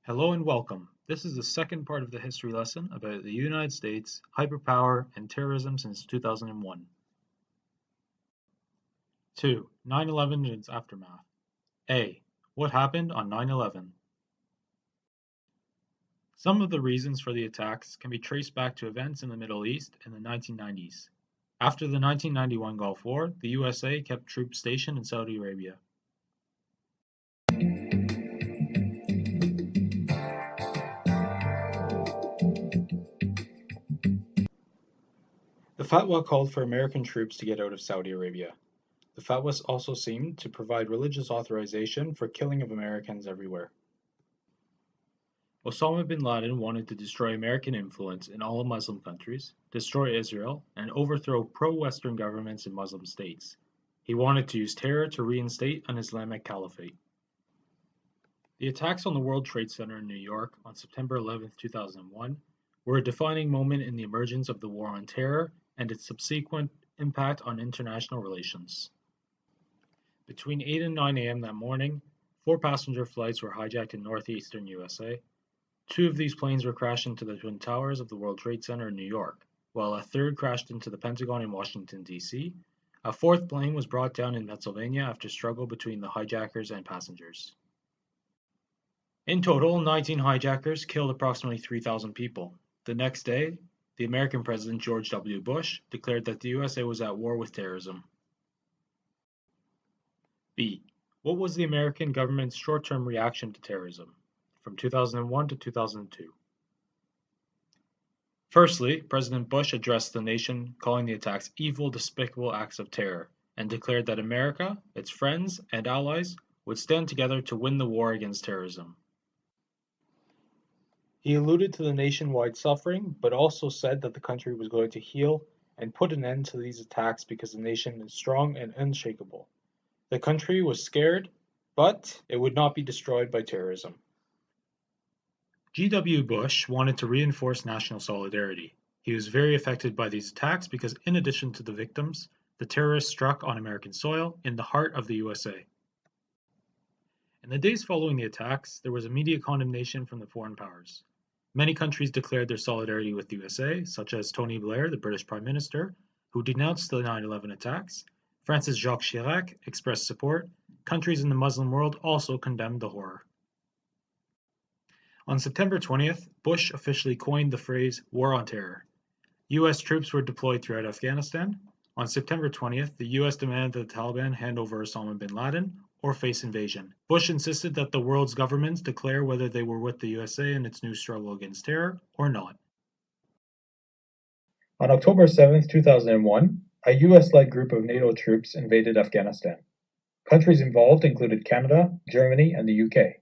Hello and welcome. This is the second part of the history lesson about the United States, hyperpower, and terrorism since 2001. 2. 9/11 and its aftermath. A. What happened on 9/11? Some of the reasons for the attacks can be traced back to events in the Middle East in the 1990s. After the 1991 Gulf War, the USA kept troops stationed in Saudi Arabia. The fatwa called for American troops to get out of Saudi Arabia. The fatwas also seemed to provide religious authorization for killing of Americans everywhere. Osama bin Laden wanted to destroy American influence in all Muslim countries, destroy Israel, and overthrow pro-Western governments in Muslim states. He wanted to use terror to reinstate an Islamic caliphate. The attacks on the World Trade Center in New York on September 11, 2001, were a defining moment in the emergence of the War on Terror and its subsequent impact on international relations. Between 8 and 9 a.m. that morning, 4 passenger flights were hijacked in northeastern USA. 2 of these planes were crashed into the Twin Towers of the World Trade Center in New York, while a third crashed into the Pentagon in Washington, D.C. A fourth plane was brought down in Pennsylvania after struggle between the hijackers and passengers. In total, 19 hijackers killed approximately 3,000 people. The next day, the American President George W. Bush declared that the USA was at war with terrorism. B. What was the American government's short-term reaction to terrorism from 2001 to 2002? Firstly, President Bush addressed the nation, calling the attacks evil, despicable acts of terror, and declared that America, its friends, and allies would stand together to win the war against terrorism. He alluded to the nationwide suffering, but also said that the country was going to heal and put an end to these attacks because the nation is strong and unshakable. The country was scared, but it would not be destroyed by terrorism. G. W. Bush wanted to reinforce national solidarity. He was very affected by these attacks because, in addition to the victims, the terrorists struck on American soil in the heart of the USA. In the days following the attacks, there was immediate condemnation from the foreign powers. Many countries declared their solidarity with the USA, such as Tony Blair, the British Prime Minister, who denounced the 9/11 attacks. Francis Jacques Chirac expressed support. Countries in the Muslim world also condemned the horror. On September 20th, Bush officially coined the phrase "War on Terror." U.S. troops were deployed throughout Afghanistan. On September 20th, the U.S. demanded that the Taliban hand over Osama bin Laden or face invasion. Bush insisted that the world's governments declare whether they were with the USA in its new struggle against terror or not. On October 7, 2001, a US-led group of NATO troops invaded Afghanistan. Countries involved included Canada, Germany, and the UK.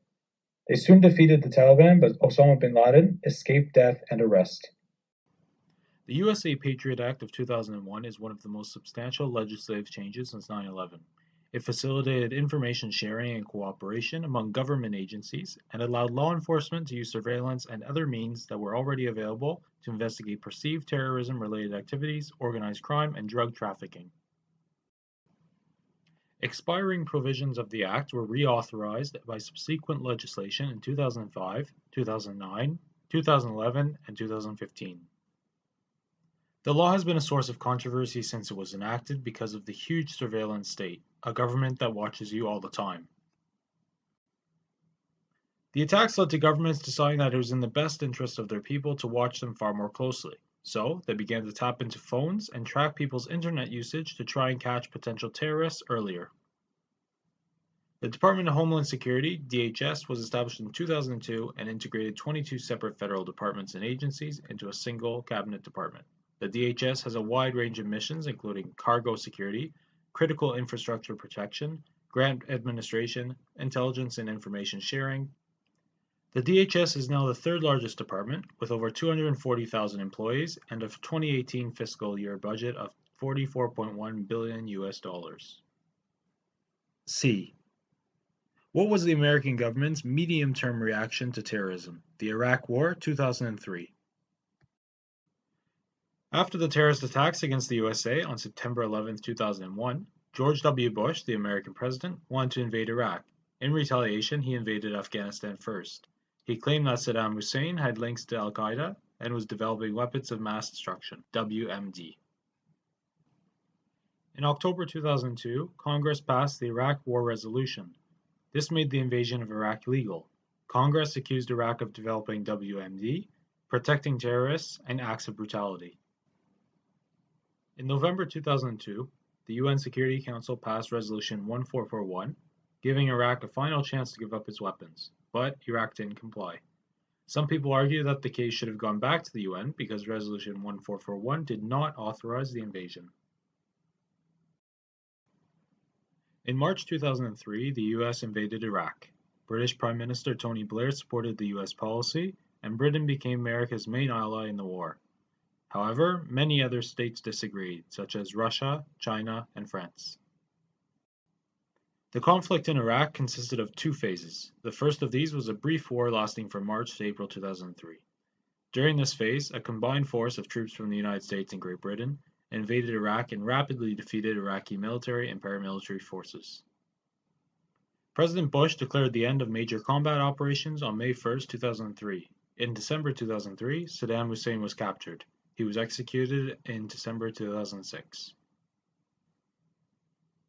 They soon defeated the Taliban, but Osama bin Laden escaped death and arrest. The USA Patriot Act of 2001 is one of the most substantial legislative changes since 9/11. It facilitated information sharing and cooperation among government agencies and allowed law enforcement to use surveillance and other means that were already available to investigate perceived terrorism-related activities, organized crime, and drug trafficking. Expiring provisions of the Act were reauthorized by subsequent legislation in 2005, 2009, 2011, and 2015. The law has been a source of controversy since it was enacted because of the huge surveillance state, a government that watches you all the time. The attacks led to governments deciding that it was in the best interest of their people to watch them far more closely. So, they began to tap into phones and track people's internet usage to try and catch potential terrorists earlier. The Department of Homeland Security, DHS, was established in 2002 and integrated 22 separate federal departments and agencies into a single cabinet department. The DHS has a wide range of missions including cargo security, critical infrastructure protection, grant administration, intelligence and information sharing. The DHS is now the third largest department with over 240,000 employees and a 2018 fiscal year budget of $44.1 billion US. C. What was the American government's medium-term reaction to terrorism? The Iraq War, 2003. After the terrorist attacks against the USA on September 11, 2001, George W. Bush, the American president, wanted to invade Iraq. In retaliation, he invaded Afghanistan first. He claimed that Saddam Hussein had links to Al-Qaeda and was developing weapons of mass destruction, WMD. In October 2002, Congress passed the Iraq War Resolution. This made the invasion of Iraq legal. Congress accused Iraq of developing WMD, protecting terrorists, and acts of brutality. In November 2002, the UN Security Council passed Resolution 1441, giving Iraq a final chance to give up its weapons, but Iraq didn't comply. Some people argue that the case should have gone back to the UN because Resolution 1441 did not authorize the invasion. In March 2003, the US invaded Iraq. British Prime Minister Tony Blair supported the US policy, and Britain became America's main ally in the war. However, many other states disagreed, such as Russia, China, and France. The conflict in Iraq consisted of two phases. The first of these was a brief war lasting from March to April 2003. During this phase, a combined force of troops from the United States and Great Britain invaded Iraq and rapidly defeated Iraqi military and paramilitary forces. President Bush declared the end of major combat operations on May 1, 2003. In December 2003, Saddam Hussein was captured. He was executed in December 2006.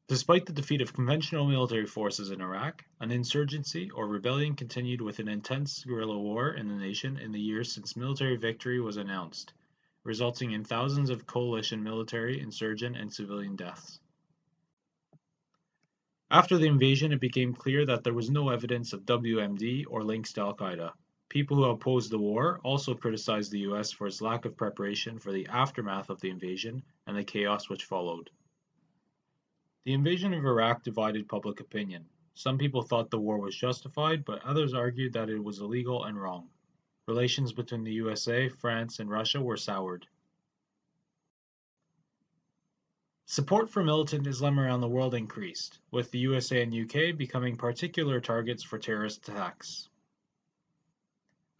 Despite the defeat of conventional military forces in Iraq, an insurgency or rebellion continued with an intense guerrilla war in the nation in the years since military victory was announced, resulting in thousands of coalition military, insurgent, and civilian deaths. After the invasion, it became clear that there was no evidence of WMD or links to Al-Qaeda. People who opposed the war also criticized the US for its lack of preparation for the aftermath of the invasion and the chaos which followed. The invasion of Iraq divided public opinion. Some people thought the war was justified, but others argued that it was illegal and wrong. Relations between the USA, France, and Russia were soured. Support for militant Islam around the world increased, with the USA and UK becoming particular targets for terrorist attacks.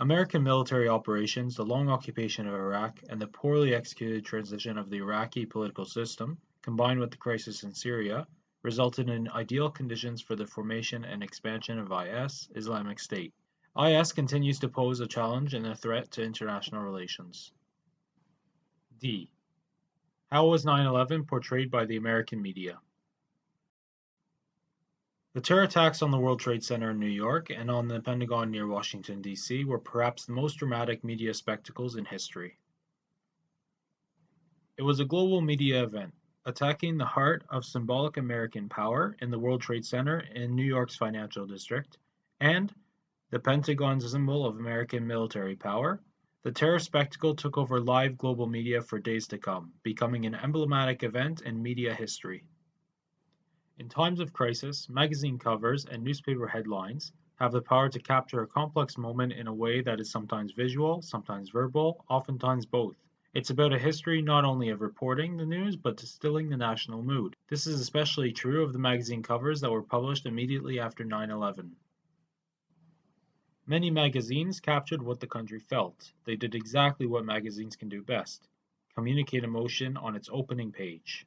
American military operations, the long occupation of Iraq, and the poorly executed transition of the Iraqi political system, combined with the crisis in Syria, resulted in ideal conditions for the formation and expansion of IS, Islamic State. IS continues to pose a challenge and a threat to international relations. D. How was 9/11 portrayed by the American media? The terror attacks on the World Trade Center in New York and on the Pentagon near Washington, D.C. were perhaps the most dramatic media spectacles in history. It was a global media event, attacking the heart of symbolic American power in the World Trade Center in New York's financial district, and the Pentagon's symbol of American military power. The terror spectacle took over live global media for days to come, becoming an emblematic event in media history. In times of crisis, magazine covers and newspaper headlines have the power to capture a complex moment in a way that is sometimes visual, sometimes verbal, oftentimes both. It's about a history not only of reporting the news, but distilling the national mood. This is especially true of the magazine covers that were published immediately after 9/11. Many magazines captured what the country felt. They did exactly what magazines can do best: communicate emotion on its opening page.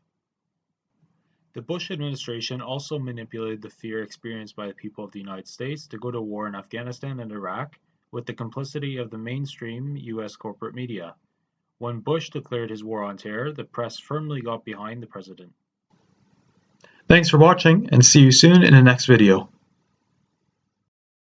The Bush administration also manipulated the fear experienced by the people of the United States to go to war in Afghanistan and Iraq with the complicity of the mainstream US corporate media. When Bush declared his war on terror, the press firmly got behind the president. Thanks for watching, and see you soon in the next video.